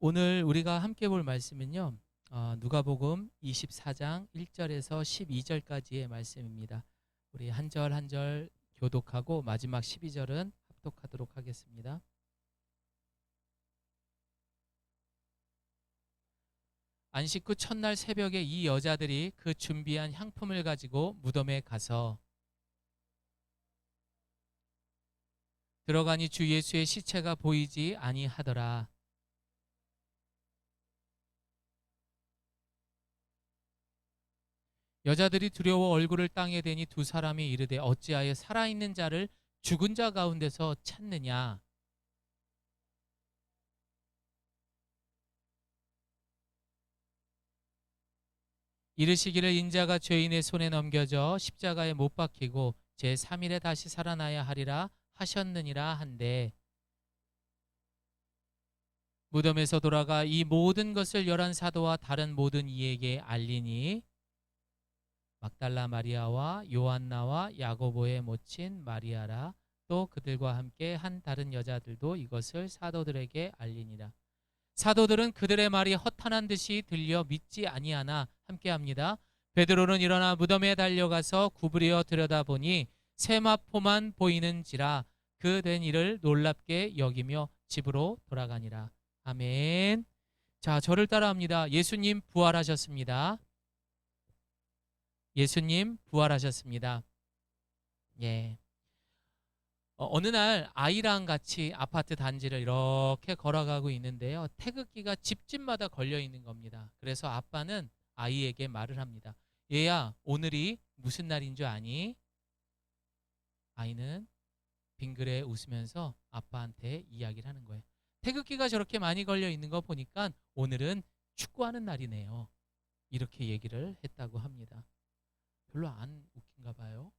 오늘 우리가 함께 볼 말씀은요. 누가복음 24장 1절에서 12절까지의 말씀입니다. 우리 한 절 한 절 교독하고 마지막 12절은 합독하도록 하겠습니다. 안식 후 첫날 새벽에 이 여자들이 그 준비한 향품을 가지고 무덤에 가서 들어가니 주 예수의 시체가 보이지 아니하더라. 여자들이 두려워 얼굴을 땅에 대니 두 사람이 이르되 어찌하여 살아있는 자를 죽은 자 가운데서 찾느냐. 이르시기를 인자가 죄인의 손에 넘겨져 십자가에 못 박히고 제3일에 다시 살아나야 하리라 하셨느니라 한데, 무덤에서 돌아가 이 모든 것을 11사도와 다른 모든 이에게 알리니 막달라 마리아와 요한나와 야고보의 모친 마리아라 또 그들과 함께 한 다른 여자들도 이것을 사도들에게 알리니라. 사도들은 그들의 말이 허탄한 듯이 들려 믿지 아니하나 함께합니다. 베드로는 일어나 무덤에 달려가서 구부려 들여다보니 세마포만 보이는지라 그 된 일을 놀랍게 여기며 집으로 돌아가니라. 아멘. 자, 저를 따라합니다. 예수님 부활하셨습니다. 예수님 부활하셨습니다. 예. 어느 날 아이랑 같이 아파트 단지를 이렇게 걸어가고 있는데요. 태극기가 집집마다 걸려 있는 겁니다. 그래서 아빠는 아이에게 말을 합니다. 얘야, 오늘이 무슨 날인 줄 아니? 아이는 빙그레 웃으면서 아빠한테 이야기를 하는 거예요. 태극기가 저렇게 많이 걸려 있는 거 보니까 오늘은 축구하는 날이네요. 이렇게 얘기를 했다고 합니다. 별로 안 웃긴가 봐요.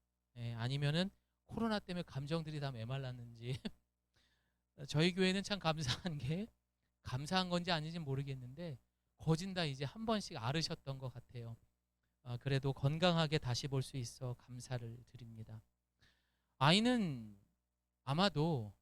아니면은 코로나 때문에 감정들이 다 메말랐는지 저희 교회는 참 감사한 건지 아닌지 모르겠는데 거진 다 이제 한 번씩 앓으셨던 것 같아요. 그래도 건강하게 다시 볼 수 있어 감사를 드립니다. 아이는 아마도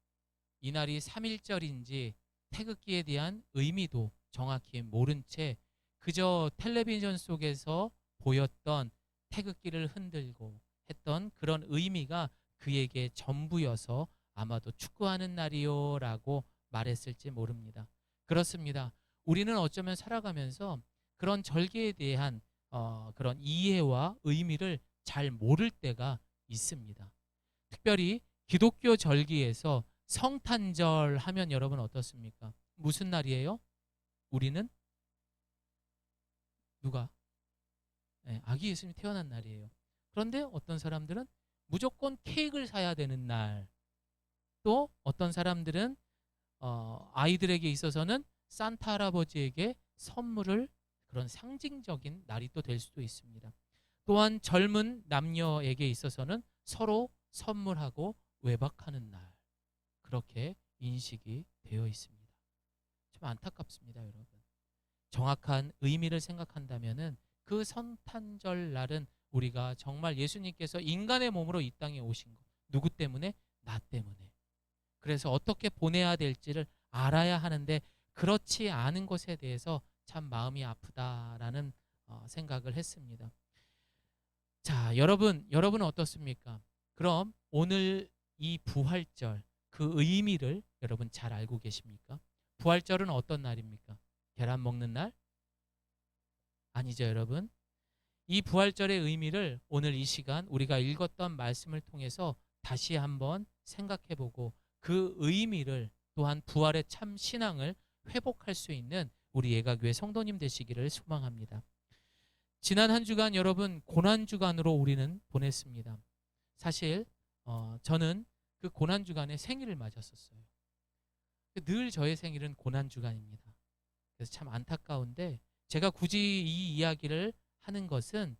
이날이 3.1절인지 태극기에 대한 의미도 정확히 모른 채 그저 텔레비전 속에서 보였던 태극기를 흔들고 했던 그런 의미가 그에게 전부여서 아마도 축구하는 날이요 라고 말했을지 모릅니다. 그렇습니다. 우리는 어쩌면 살아가면서 그런 절기에 대한 그런 이해와 의미를 잘 모를 때가 있습니다. 특별히 기독교 절기에서 성탄절 하면 여러분 어떻습니까? 무슨 날이에요? 우리는 누가? 아기 예수님이 태어난 날이에요. 그런데 어떤 사람들은 무조건 케이크를 사야 되는 날, 또 어떤 사람들은 아이들에게 있어서는 산타 할아버지에게 선물을 그런 상징적인 날이 또 될 수도 있습니다. 또한 젊은 남녀에게 있어서는 서로 선물하고 외박하는 날, 그렇게 인식이 되어 있습니다. 좀 안타깝습니다, 여러분. 정확한 의미를 생각한다면은 그 성탄절 날은 우리가 정말 예수님께서 인간의 몸으로 이 땅에 오신 것, 누구 때문에? 나 때문에. 그래서 어떻게 보내야 될지를 알아야 하는데 그렇지 않은 것에 대해서 참 마음이 아프다라는 생각을 했습니다. 자, 여러분은 어떻습니까? 그럼 오늘 이 부활절 그 의미를 여러분 잘 알고 계십니까? 부활절은 어떤 날입니까? 계란 먹는 날? 아니죠, 여러분. 이 부활절의 의미를 오늘 이 시간 우리가 읽었던 말씀을 통해서 다시 한번 생각해보고 그 의미를 또한 부활의 참 신앙을 회복할 수 있는 우리 예가교회 성도님 되시기를 소망합니다. 지난 한 주간 여러분 고난주간으로 우리는 보냈습니다. 사실 저는 그 고난주간에 생일을 맞았었어요. 늘 저의 생일은 고난주간입니다. 그래서 참 안타까운데 제가 굳이 이 이야기를 하는 것은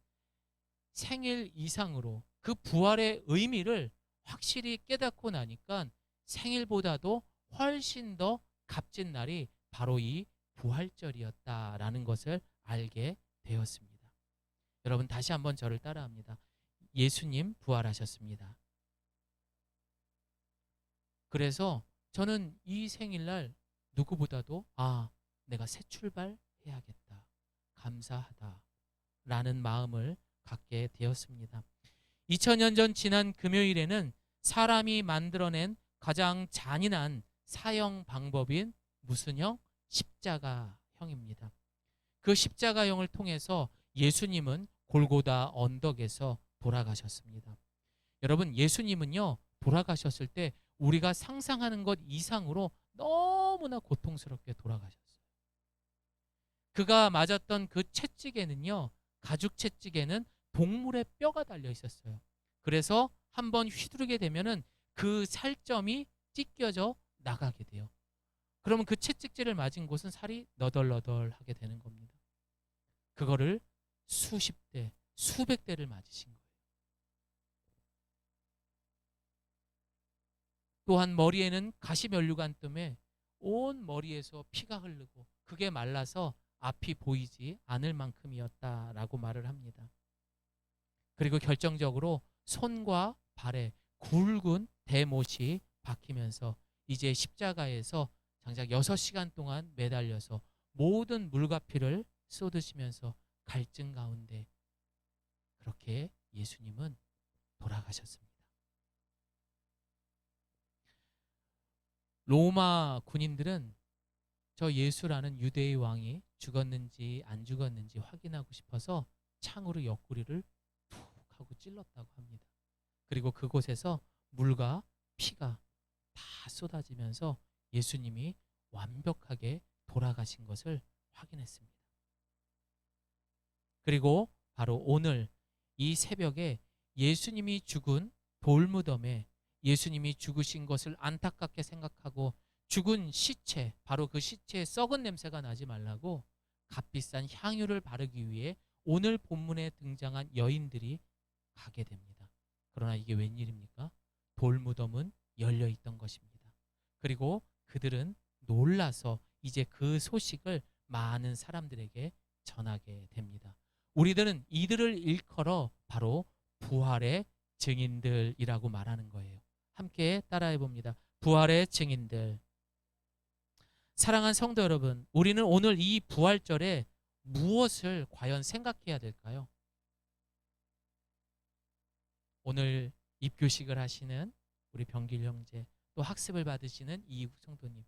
생일 이상으로 그 부활의 의미를 확실히 깨닫고 나니까 생일보다도 훨씬 더 값진 날이 바로 이 부활절이었다라는 것을 알게 되었습니다. 여러분 다시 한번 저를 따라합니다. 예수님 부활하셨습니다. 그래서 저는 이 생일날 누구보다도 내가 새 출발해야겠다. 감사하다. 라는 마음을 갖게 되었습니다. 2000년 전 지난 금요일에는 사람이 만들어낸 가장 잔인한 사형 방법인 무슨 형? 십자가형입니다. 그 십자가형을 통해서 예수님은 골고다 언덕에서 돌아가셨습니다. 여러분, 예수님은요, 돌아가셨을 때 우리가 상상하는 것 이상으로 너무나 고통스럽게 돌아가셨어요. 그가 맞았던 그 채찍에는요, 가죽 채찍에는 동물의 뼈가 달려 있었어요. 그래서 한번 휘두르게 되면은 그 살점이 찢겨져 나가게 돼요. 그러면 그 채찍질을 맞은 곳은 살이 너덜너덜하게 되는 겁니다. 그거를 수십 대, 수백 대를 맞으신 거예요. 또한 머리에는 가시면류관 때문에 온 머리에서 피가 흐르고 그게 말라서 앞이 보이지 않을 만큼이었다라고 말을 합니다. 그리고 결정적으로 손과 발에 굵은 대못이 박히면서 이제 십자가에서 장작 6시간 동안 매달려서 모든 물과 피를 쏟으시면서 갈증 가운데 그렇게 예수님은 돌아가셨습니다. 로마 군인들은 저 예수라는 유대의 왕이 죽었는지 안 죽었는지 확인하고 싶어서 창으로 옆구리를 툭 하고 찔렀다고 합니다. 그리고 그곳에서 물과 피가 다 쏟아지면서 예수님이 완벽하게 돌아가신 것을 확인했습니다. 그리고 바로 오늘 이 새벽에 예수님이 죽은 돌무덤에 예수님이 죽으신 것을 안타깝게 생각하고 죽은 시체, 바로 그 시체의 썩은 냄새가 나지 말라고 값비싼 향유를 바르기 위해 오늘 본문에 등장한 여인들이 가게 됩니다. 그러나 이게 웬일입니까? 돌무덤은 열려 있던 것입니다. 그리고 그들은 놀라서 이제 그 소식을 많은 사람들에게 전하게 됩니다. 우리들은 이들을 일컬어 바로 부활의 증인들이라고 말하는 거예요. 함께 따라해 봅니다. 부활의 증인들. 사랑하는 성도 여러분, 우리는 오늘 이 부활절에 무엇을 과연 생각해야 될까요? 오늘 입교식을 하시는 우리 병길 형제, 또 학습을 받으시는 이익 성도님,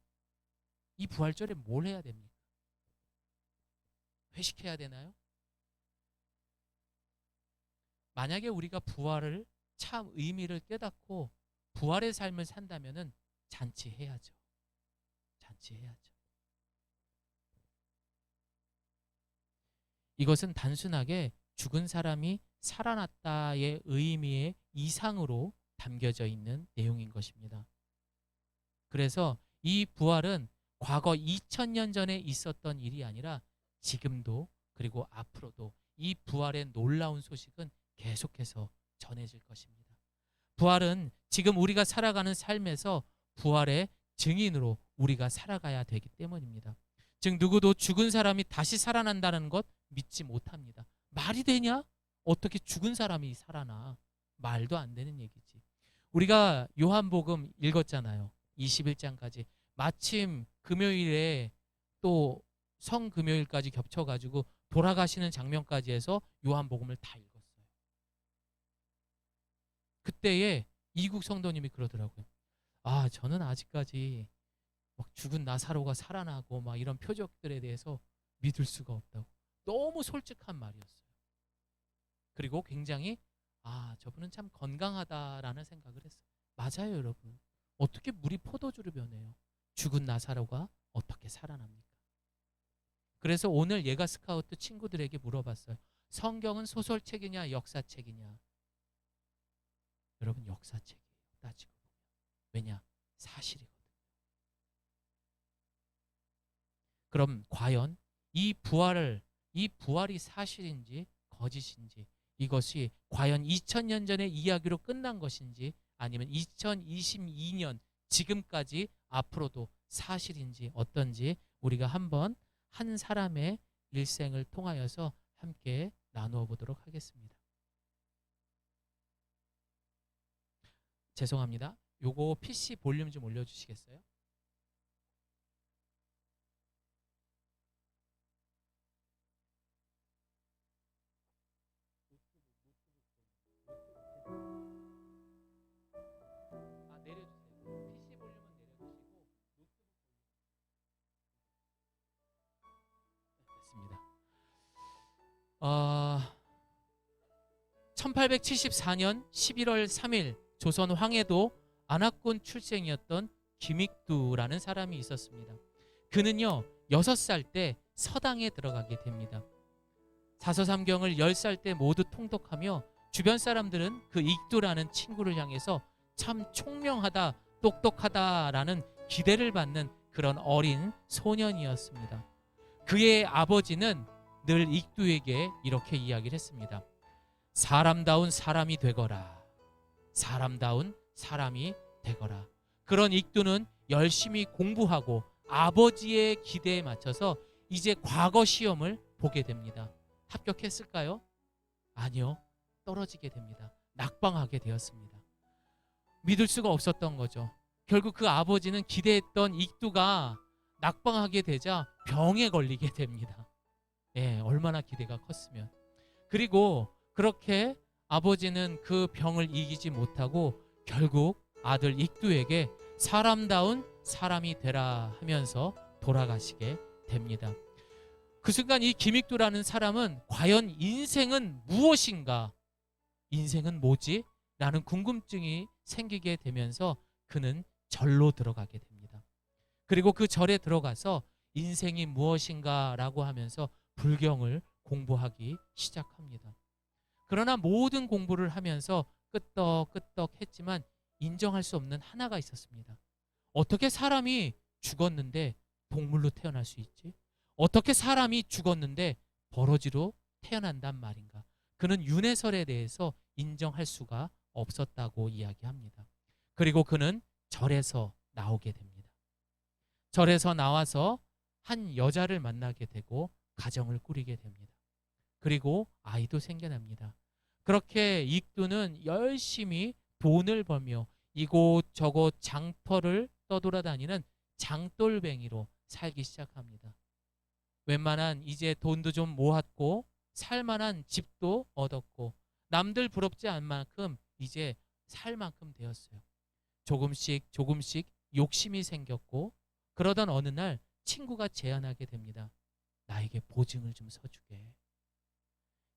이 부활절에 뭘 해야 됩니까? 회식해야 되나요? 만약에 우리가 부활을 참 의미를 깨닫고 부활의 삶을 산다면은 잔치해야죠. 잔치해야죠. 이것은 단순하게 죽은 사람이 살아났다의 의미의 이상으로 담겨져 있는 내용인 것입니다. 그래서 이 부활은 과거 2000년 전에 있었던 일이 아니라 지금도 그리고 앞으로도 이 부활의 놀라운 소식은 계속해서 전해질 것입니다. 부활은 지금 우리가 살아가는 삶에서 부활의 증인으로 우리가 살아가야 되기 때문입니다. 즉 누구도 죽은 사람이 다시 살아난다는 것 믿지 못합니다. 말이 되냐? 어떻게 죽은 사람이 살아나? 말도 안 되는 얘기지. 우리가 요한복음 읽었잖아요. 21장까지. 마침 금요일에 또 성금요일까지 겹쳐가지고 돌아가시는 장면까지 해서 요한복음을 다 읽었어요. 그때에 이국 성도님이 그러더라고요. 아, 저는 아직까지 막 죽은 나사로가 살아나고 막 이런 표적들에 대해서 믿을 수가 없다고. 너무 솔직한 말이었어요. 그리고 굉장히 저분은 참 건강하다라는 생각을 했어요. 맞아요, 여러분. 어떻게 물이 포도주로 변해요? 죽은 나사로가 어떻게 살아납니까? 그래서 오늘 예가 스카우트 친구들에게 물어봤어요. 성경은 소설책이냐 역사책이냐? 여러분, 역사책이에요. 따지고 보면. 왜냐? 사실이거든요. 그럼 과연 이 부활이 사실인지 거짓인지, 이것이 과연 2000년 전의 이야기로 끝난 것인지 아니면 2022년 지금까지 앞으로도 사실인지 어떤지 우리가 한번 한 사람의 일생을 통하여서 함께 나누어 보도록 하겠습니다. 죄송합니다. 요거 PC 볼륨 좀 올려주시겠어요? 있습니다. 1874년 11월 3일 조선 황해도 안압군 출생이었던 김익두라는 사람이 있었습니다. 그는요 6살 때 서당에 들어가게 됩니다. 사서삼경을 10살 때 모두 통독하며 주변 사람들은 그 익두라는 친구를 향해서 참 총명하다, 똑똑하다라는 기대를 받는 그런 어린 소년이었습니다. 그의 아버지는 늘 익두에게 이렇게 이야기를 했습니다. 사람다운 사람이 되거라. 사람다운 사람이 되거라. 그런 익두는 열심히 공부하고 아버지의 기대에 맞춰서 이제 과거 시험을 보게 됩니다. 합격했을까요? 아니요. 떨어지게 됩니다. 낙방하게 되었습니다. 믿을 수가 없었던 거죠. 결국 그 아버지는 기대했던 익두가 낙방하게 되자 병에 걸리게 됩니다. 예, 얼마나 기대가 컸으면. 그리고 그렇게 아버지는 그 병을 이기지 못하고 결국 아들 익두에게 사람다운 사람이 되라 하면서 돌아가시게 됩니다. 그 순간 이 김익두라는 사람은 과연 인생은 무엇인가? 인생은 뭐지? 라는 궁금증이 생기게 되면서 그는 절로 들어가게 됩니다. 그리고 그 절에 들어가서 인생이 무엇인가 라고 하면서 불경을 공부하기 시작합니다. 그러나 모든 공부를 하면서 끄떡끄떡 했지만 인정할 수 없는 하나가 있었습니다. 어떻게 사람이 죽었는데 동물로 태어날 수 있지? 어떻게 사람이 죽었는데 버러지로 태어난단 말인가? 그는 윤회설에 대해서 인정할 수가 없었다고 이야기합니다. 그리고 그는 절에서 나오게 됩니다. 절에서 나와서 한 여자를 만나게 되고 가정을 꾸리게 됩니다. 그리고 아이도 생겨납니다. 그렇게 익두는 열심히 돈을 벌며 이곳저곳 장터를 떠돌아다니는 장돌뱅이로 살기 시작합니다. 웬만한 이제 돈도 좀 모았고 살만한 집도 얻었고 남들 부럽지 않을 만큼 이제 살 만큼 되었어요. 조금씩 욕심이 생겼고 그러던 어느 날 친구가 제안하게 됩니다. 나에게 보증을 좀 서주게.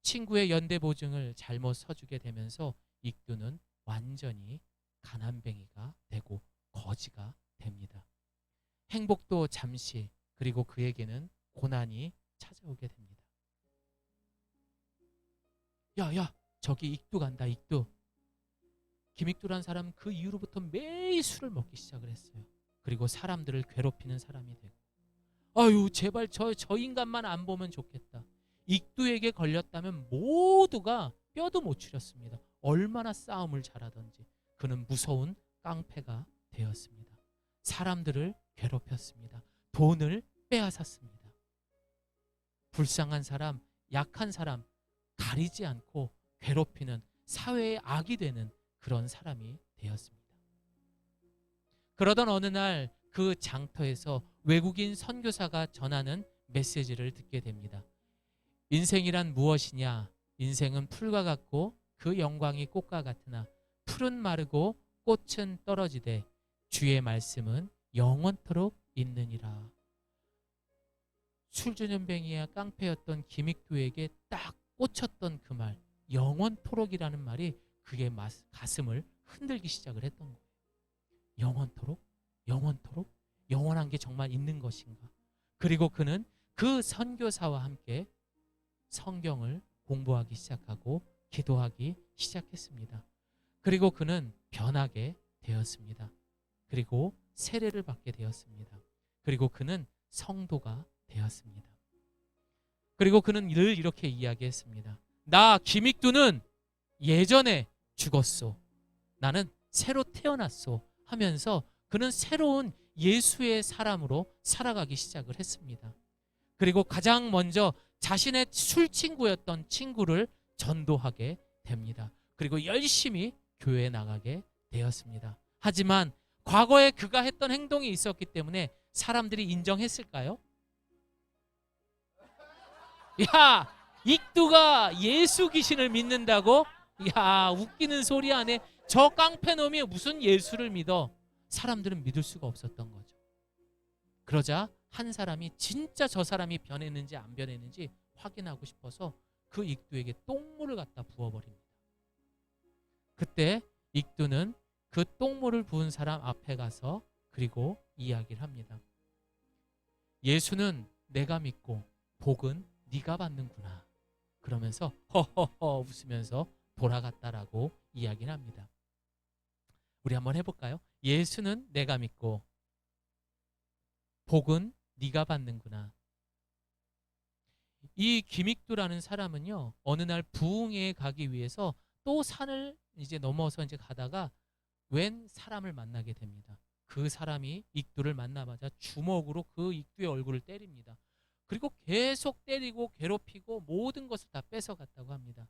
친구의 연대 보증을 잘못 서주게 되면서 익두는 완전히 가난뱅이가 되고 거지가 됩니다. 행복도 잠시, 그리고 그에게는 고난이 찾아오게 됩니다. 야, 저기 익두 간다, 익두. 김익두란 사람은 그 이후로부터 매일 술을 먹기 시작을 했어요. 그리고 사람들을 괴롭히는 사람이 되고, 아유 제발 저 인간만 안 보면 좋겠다. 익두에게 걸렸다면 모두가 뼈도 못 추렸습니다. 얼마나 싸움을 잘하던지. 그는 무서운 깡패가 되었습니다. 사람들을 괴롭혔습니다. 돈을 빼앗았습니다. 불쌍한 사람, 약한 사람 가리지 않고 괴롭히는, 사회의 악이 되는 그런 사람이 되었습니다. 그러던 어느 날 그 장터에서 외국인 선교사가 전하는 메시지를 듣게 됩니다. 인생이란 무엇이냐? 인생은 풀과 같고 그 영광이 꽃과 같으나 풀은 마르고 꽃은 떨어지되 주의 말씀은 영원토록 있느니라. 술주전뱅이와 깡패였던 김익두에게 딱 꽂혔던 그 말, 영원토록이라는 말이 그의 가슴을 흔들기 시작을 했던 거예요. 영원토록? 영원토록? 영원한 게 정말 있는 것인가? 그리고 그는 그 선교사와 함께 성경을 공부하기 시작하고 기도하기 시작했습니다. 그리고 그는 변하게 되었습니다. 그리고 세례를 받게 되었습니다. 그리고 그는 성도가 되었습니다. 그리고 그는 늘 이렇게 이야기했습니다. 나 김익두는 예전에 죽었소. 나는 새로 태어났소 하면서 그는 새로운 예수의 사람으로 살아가기 시작을 했습니다. 그리고 가장 먼저 자신의 술친구였던 친구를 전도하게 됩니다. 그리고 열심히 교회에 나가게 되었습니다. 하지만 과거에 그가 했던 행동이 있었기 때문에 사람들이 인정했을까요? 야, 익두가 예수 귀신을 믿는다고? 야, 웃기는 소리 안에 저 깡패놈이 무슨 예수를 믿어? 사람들은 믿을 수가 없었던 거죠. 그러자 한 사람이 진짜 저 사람이 변했는지 안 변했는지 확인하고 싶어서 그 익두에게 똥물을 갖다 부어버립니다. 그때 익두는 그 똥물을 부은 사람 앞에 가서 그리고 이야기를 합니다. 예수는 내가 믿고 복은 네가 받는구나. 그러면서 허허허 웃으면서 돌아갔다라고 이야기를 합니다. 우리 한번 해볼까요? 예수는 내가 믿고 복은 네가 받는구나. 이 김익두라는 사람은요, 어느 날 부흥회에 가기 위해서 또 산을 이제 넘어서 이제 가다가 웬 사람을 만나게 됩니다. 그 사람이 익두를 만나마자 주먹으로 그 익두의 얼굴을 때립니다. 그리고 계속 때리고 괴롭히고 모든 것을 다 뺏어갔다고 합니다.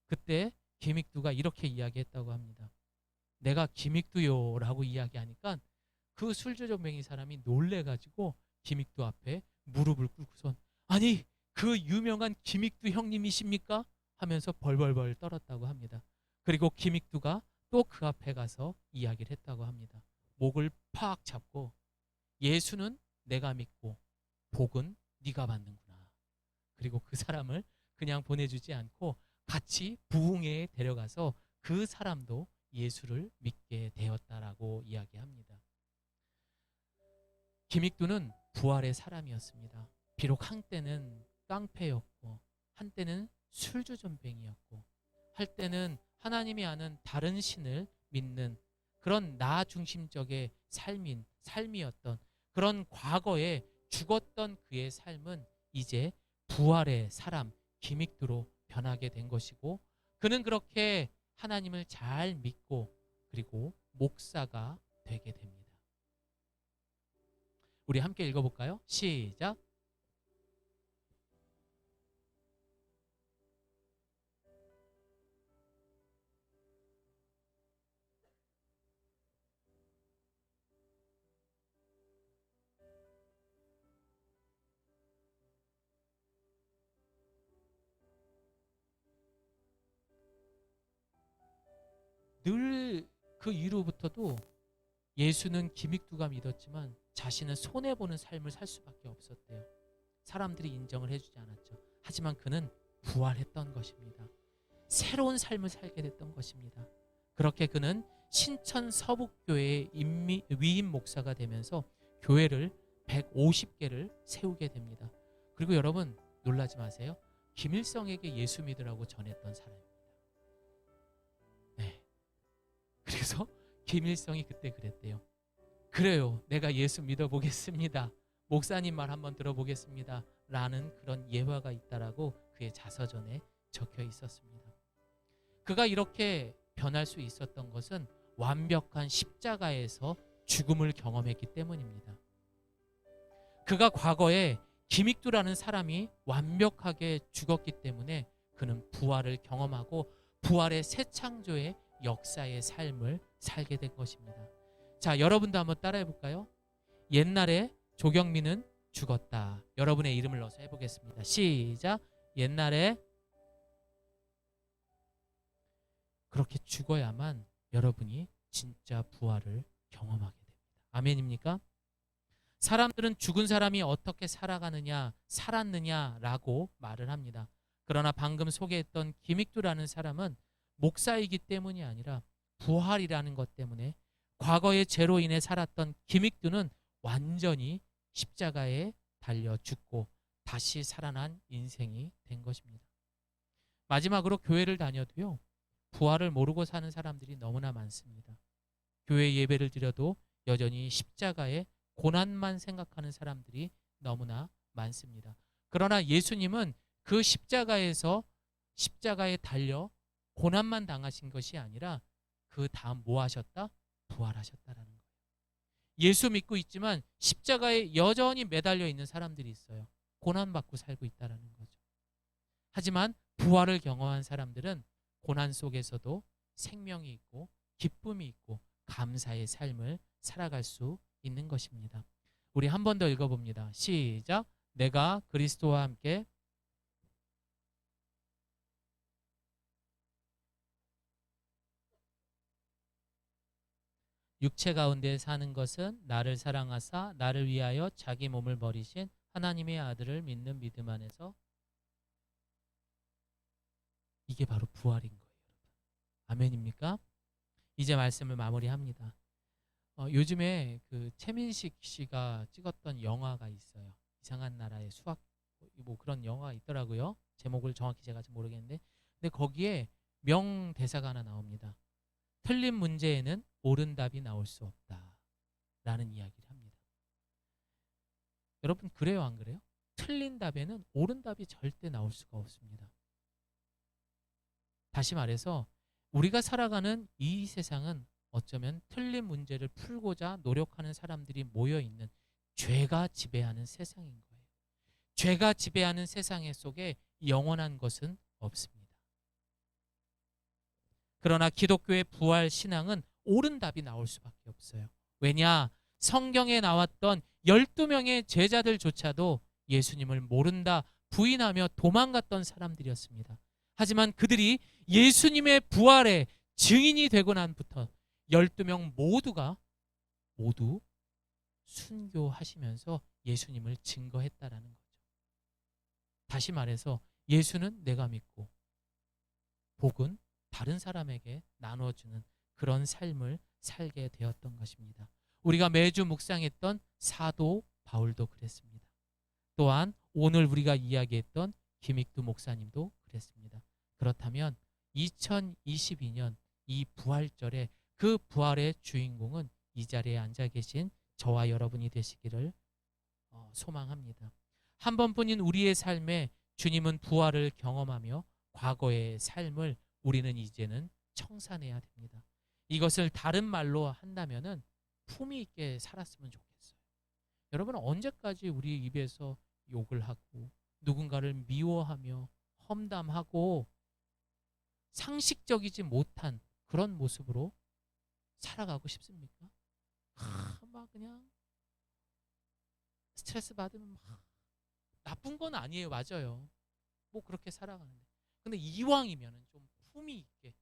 그때 김익두가 이렇게 이야기했다고 합니다. 내가 김익두요 라고 이야기하니까 그 술주정뱅이 사람이 놀래가지고 김익두 앞에 무릎을 꿇고선 아니 그 유명한 김익두 형님이십니까? 하면서 벌벌벌 떨었다고 합니다. 그리고 김익두가 또 그 앞에 가서 이야기를 했다고 합니다. 목을 팍 잡고 예수는 내가 믿고 복은 네가 받는구나. 그리고 그 사람을 그냥 보내주지 않고 같이 부흥회에 데려가서 그 사람도 예수를 믿게 되었다라고 이야기합니다. 김익두는 부활의 사람이었습니다. 비록 한때는 깡패였고 한때는 술주전뱅이였고 한때는 하나님이 아는 다른 신을 믿는 그런 나 중심적의 삶이었던 그런 과거에 죽었던 그의 삶은 이제 부활의 사람 김익두로 변하게 된 것이고 그는 그렇게 하나님을 잘 믿고 그리고 목사가 되게 됩니다. 우리 함께 읽어볼까요? 시작. 늘 그 이후로부터도 예수는 김익두가 믿었지만 자신은 손해보는 삶을 살 수밖에 없었대요. 사람들이 인정을 해주지 않았죠. 하지만 그는 부활했던 것입니다. 새로운 삶을 살게 됐던 것입니다. 그렇게 그는 신천 서북교회의 위임 목사가 되면서 교회를 150개를 세우게 됩니다. 그리고 여러분 놀라지 마세요. 김일성에게 예수 믿으라고 전했던 사람입니다. 네. 그래서 김일성이 그때 그랬대요. 그래요. 내가 예수 믿어보겠습니다. 목사님 말 한번 들어보겠습니다. 라는 그런 예화가 있다라고 그의 자서전에 적혀 있었습니다. 그가 이렇게 변할 수 있었던 것은 완벽한 십자가에서 죽음을 경험했기 때문입니다. 그가 과거에 김익두라는 사람이 완벽하게 죽었기 때문에 그는 부활을 경험하고 부활의 새 창조의 역사의 삶을 살게 된 것입니다. 자, 여러분도 한번 따라해 볼까요? 옛날에 조경민은 죽었다. 여러분의 이름을 넣어서 해보겠습니다. 시작. 옛날에 그렇게 죽어야만 여러분이 진짜 부활을 경험하게 됩니다. 아멘입니까? 사람들은 죽은 사람이 어떻게 살아가느냐, 살았느냐라고 말을 합니다. 그러나 방금 소개했던 김익두라는 사람은 목사이기 때문이 아니라 부활이라는 것 때문에 과거의 죄로 인해 살았던 김익두는 완전히 십자가에 달려 죽고 다시 살아난 인생이 된 것입니다. 마지막으로 교회를 다녀도요, 부활을 모르고 사는 사람들이 너무나 많습니다. 교회 예배를 드려도 여전히 십자가의 고난만 생각하는 사람들이 너무나 많습니다. 그러나 예수님은 그 십자가에 달려 고난만 당하신 것이 아니라 그 다음 뭐 하셨다? 부활하셨다라는 거예요. 예수 믿고 있지만 십자가에 여전히 매달려 있는 사람들이 있어요. 고난받고 살고 있다라는 거죠. 하지만 부활을 경험한 사람들은 고난 속에서도 생명이 있고 기쁨이 있고 감사의 삶을 살아갈 수 있는 것입니다. 우리 한 번 더 읽어봅니다. 시작. 내가 그리스도와 함께 육체 가운데 사는 것은 나를 사랑하사 나를 위하여 자기 몸을 버리신 하나님의 아들을 믿는 믿음 안에서. 이게 바로 부활인 거예요. 아멘입니까? 이제 말씀을 마무리합니다. 요즘에 그 최민식 씨가 찍었던 영화가 있어요. 이상한 나라의 수학, 뭐 그런 영화가 있더라고요. 제목을 정확히 제가 잘 모르겠는데, 근데 거기에 명대사가 하나 나옵니다. 틀린 문제에는 옳은 답이 나올 수 없다 라는 이야기를 합니다. 여러분, 그래요 안 그래요? 틀린 답에는 옳은 답이 절대 나올 수가 없습니다. 다시 말해서 우리가 살아가는 이 세상은 어쩌면 틀린 문제를 풀고자 노력하는 사람들이 모여있는 죄가 지배하는 세상인 거예요. 죄가 지배하는 세상 속에 영원한 것은 없습니다. 그러나 기독교의 부활 신앙은 옳은 답이 나올 수밖에 없어요. 왜냐? 성경에 나왔던 12명의 제자들조차도 예수님을 모른다 부인하며 도망갔던 사람들이었습니다. 하지만 그들이 예수님의 부활의 증인이 되고 난부터 12명 모두 순교하시면서 예수님을 증거했다라는 거죠. 다시 말해서 예수는 내가 믿고 복은 다른 사람에게 나눠주는 그런 삶을 살게 되었던 것입니다. 우리가 매주 묵상했던 사도 바울도 그랬습니다. 또한 오늘 우리가 이야기했던 김익두 목사님도 그랬습니다. 그렇다면 2022년 이 부활절에 그 부활의 주인공은 이 자리에 앉아 계신 저와 여러분이 되시기를 소망합니다. 한 번뿐인 우리의 삶에 주님은 부활을 경험하며 과거의 삶을 우리는 이제는 청산해야 됩니다. 이것을 다른 말로 한다면은 품위 있게 살았으면 좋겠어요. 여러분, 언제까지 우리 입에서 욕을 하고 누군가를 미워하며 험담하고 상식적이지 못한 그런 모습으로 살아가고 싶습니까? 막 그냥 스트레스 받으면 막 나쁜 건 아니에요. 맞아요. 뭐 그렇게 살아가는데. 근데 이왕이면 좀 품위 있게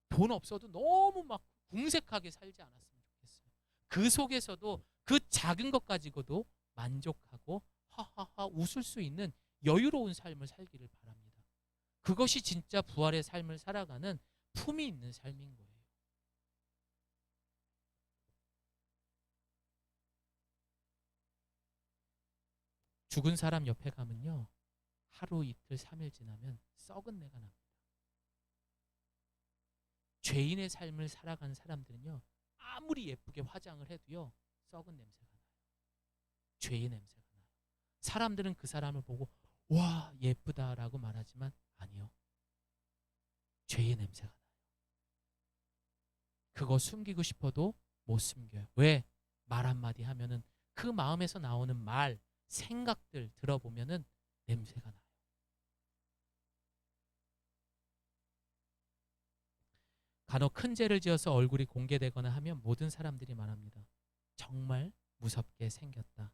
돈 없어도 너무 막 궁색하게 살지 않았으면 좋겠어요. 그 속에서도 그 작은 것 가지고도 만족하고 하하하 웃을 수 있는 여유로운 삶을 살기를 바랍니다. 그것이 진짜 부활의 삶을 살아가는 품이 있는 삶인 거예요. 죽은 사람 옆에 가면요, 하루 이틀 3일 지나면 썩은 내가 납니다. 죄인의 삶을 살아간 사람들은요, 아무리 예쁘게 화장을 해도요 썩은 냄새가 나요. 죄의 냄새가 나요. 사람들은 그 사람을 보고 와 예쁘다라고 말하지만 아니요, 죄의 냄새가 나요. 그거 숨기고 싶어도 못 숨겨요. 왜? 말 한마디 하면은 그 마음에서 나오는 말, 생각들 들어보면은 냄새가 나요. 간혹 큰 죄를 지어서 얼굴이 공개되거나 하면 모든 사람들이 말합니다. 정말 무섭게 생겼다.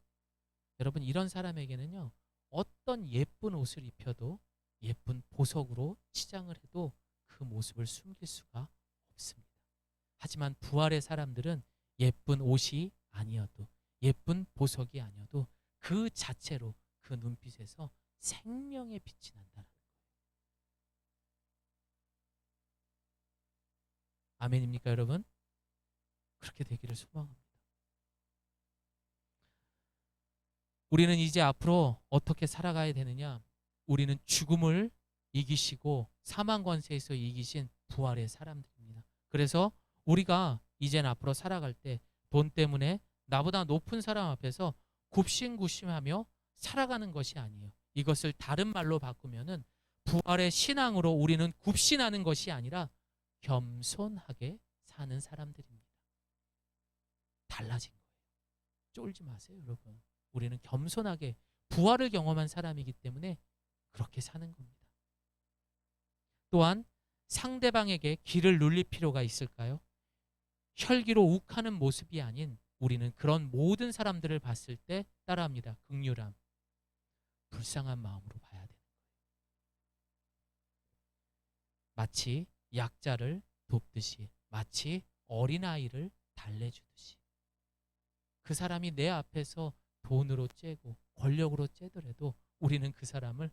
여러분, 이런 사람에게는요, 어떤 예쁜 옷을 입혀도 예쁜 보석으로 치장을 해도 그 모습을 숨길 수가 없습니다. 하지만 부활의 사람들은 예쁜 옷이 아니어도 예쁜 보석이 아니어도 그 자체로 그 눈빛에서 생명의 빛이 난다는 거예요. 아멘입니까, 여러분? 그렇게 되기를 소망합니다. 우리는 이제 앞으로 어떻게 살아가야 되느냐? 우리는 죽음을 이기시고 사망 권세에서 이기신 부활의 사람들입니다. 그래서 우리가 이젠 앞으로 살아갈 때 돈 때문에 나보다 높은 사람 앞에서 굽신굽신하며 살아가는 것이 아니에요. 이것을 다른 말로 바꾸면은 부활의 신앙으로 우리는 굽신하는 것이 아니라 겸손하게 사는 사람들입니다. 달라진 거예요. 쫄지 마세요, 여러분. 우리는 겸손하게 부활을 경험한 사람이기 때문에 그렇게 사는 겁니다. 또한 상대방에게 기를 눌릴 필요가 있을까요? 혈기로 욱하는 모습이 아닌 우리는 그런 모든 사람들을 봤을 때 따라합니다. 긍휼함, 불쌍한 마음으로 봐야 되는 거예요. 마치 약자를 돕듯이, 마치 어린아이를 달래주듯이 그 사람이 내 앞에서 돈으로 째고 권력으로 째더라도 우리는 그 사람을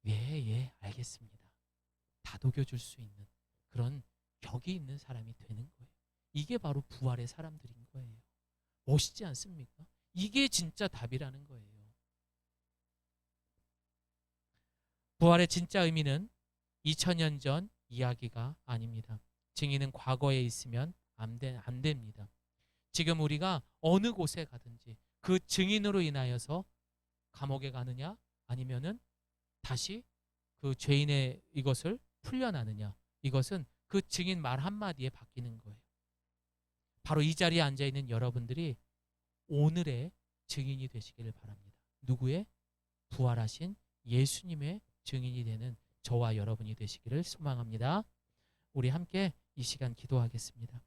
예, 알겠습니다. 다독여줄 수 있는 그런 격이 있는 사람이 되는 거예요. 이게 바로 부활의 사람들인 거예요. 멋있지 않습니까? 이게 진짜 답이라는 거예요. 부활의 진짜 의미는 2000년 전 이야기가 아닙니다. 증인은 과거에 있으면 안 됩니다. 지금 우리가 어느 곳에 가든지 그 증인으로 인하여서 감옥에 가느냐 아니면은 다시 그 죄인의 이것을 풀려나느냐, 이것은 그 증인 말 한마디에 바뀌는 거예요. 바로 이 자리에 앉아있는 여러분들이 오늘의 증인이 되시기를 바랍니다. 누구의? 부활하신 예수님의 증인이 되는 저와 여러분이 되시기를 소망합니다. 우리 함께 이 시간 기도하겠습니다.